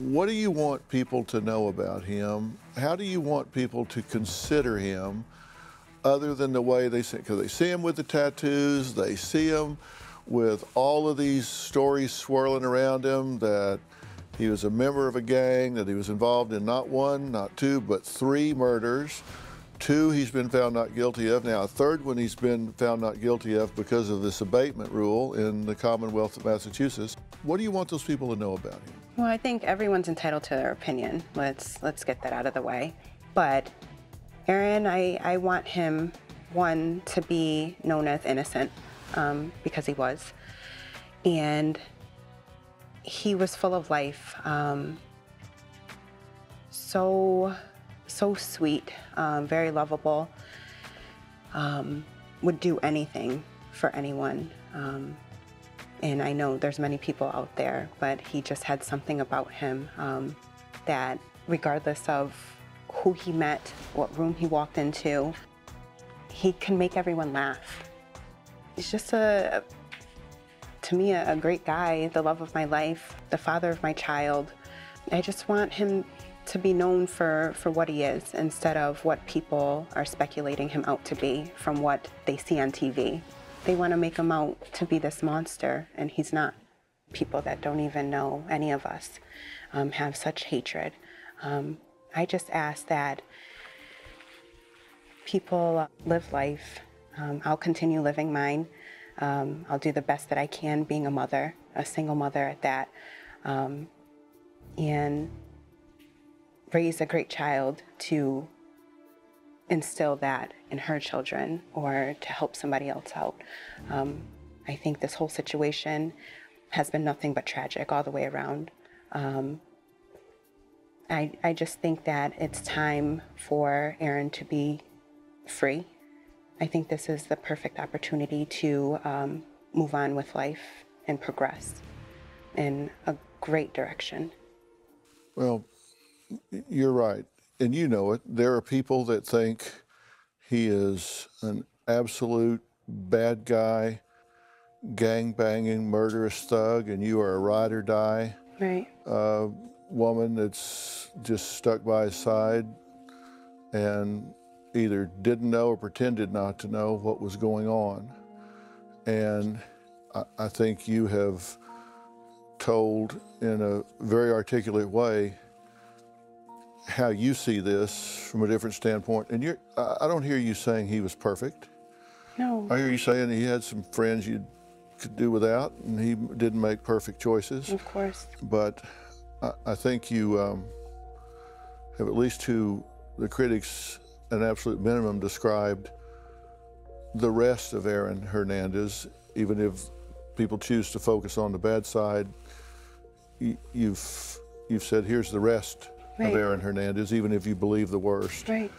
What do you want people to know about him? How do you want people to consider him other than the way they see, because they see him with the tattoos, they see him with all of these stories swirling around him, that he was a member of a gang, that he was involved in not one, not two, but 3 murders. 2 he's been found not guilty of. Now, a 3rd one he's been found not guilty of because of this abatement rule in the Commonwealth of Massachusetts. What do you want those people to know about him? Well, I think everyone's entitled to their opinion. Let's get that out of the way. But Aaron, I want him, one, to be known as innocent, because he was. And he was full of life. So sweet, very lovable, would do anything for anyone. And I know there's many people out there, but he just had something about him that regardless of who he met, what room he walked into, he can make everyone laugh. He's just to me, a great guy, the love of my life, the father of my child. I just want him to be known for what he is instead of what people are speculating him out to be from what they see on TV. They want to make him out to be this monster, and he's not. People that don't even know any of us have such hatred. I just ask that people live life. I'll continue living mine. I'll do the best that I can being a mother, a single mother at that, and raise a great child to instill that in her children or to help somebody else out. I think this whole situation has been nothing but tragic all the way around. I just think that it's time for Aaron to be free. I think this is the perfect opportunity to move on with life and progress in a great direction. Well, you're right, and you know it. There are people that think he is an absolute bad guy, gang-banging, murderous thug, and you are a ride or die woman that's just stuck by his side and either didn't know or pretended not to know what was going on. And I think you have told in a very articulate way how you see this from a different standpoint. And I don't hear you saying he was perfect. No. I hear you saying he had some friends you could do without, and he didn't make perfect choices. Of course. But I think you have, at least to the critics, an absolute minimum, described the rest of Aaron Hernandez. Even if people choose to focus on the bad side, you've said, here's the rest of Aaron Hernandez, even if you believe the worst. Right.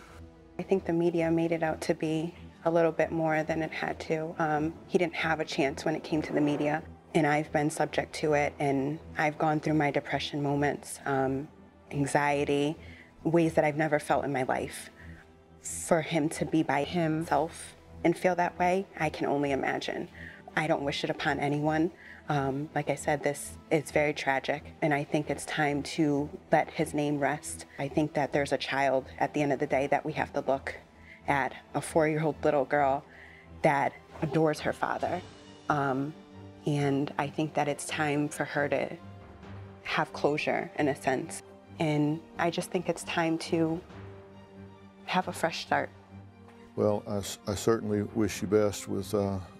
I think the media made it out to be a little bit more than it had to. He didn't have a chance when it came to the media, and I've been subject to it, and I've gone through my depression moments, anxiety, ways that I've never felt in my life. For him to be by himself and feel that way, I can only imagine. I don't wish it upon anyone. Like I said, this is very tragic, and I think it's time to let his name rest. I think that there's a child at the end of the day that we have to look at, a 4-year-old little girl that adores her father. And I think that it's time for her to have closure in a sense. And I just think it's time to have a fresh start. Well, I certainly wish you best with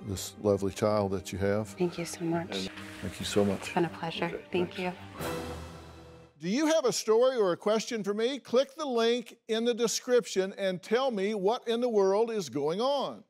this lovely child that you have. Thank you so much. Thank you so much. It's been a pleasure. Okay, thank you. Do you have a story or a question for me? Click the link in the description and tell me what in the world is going on.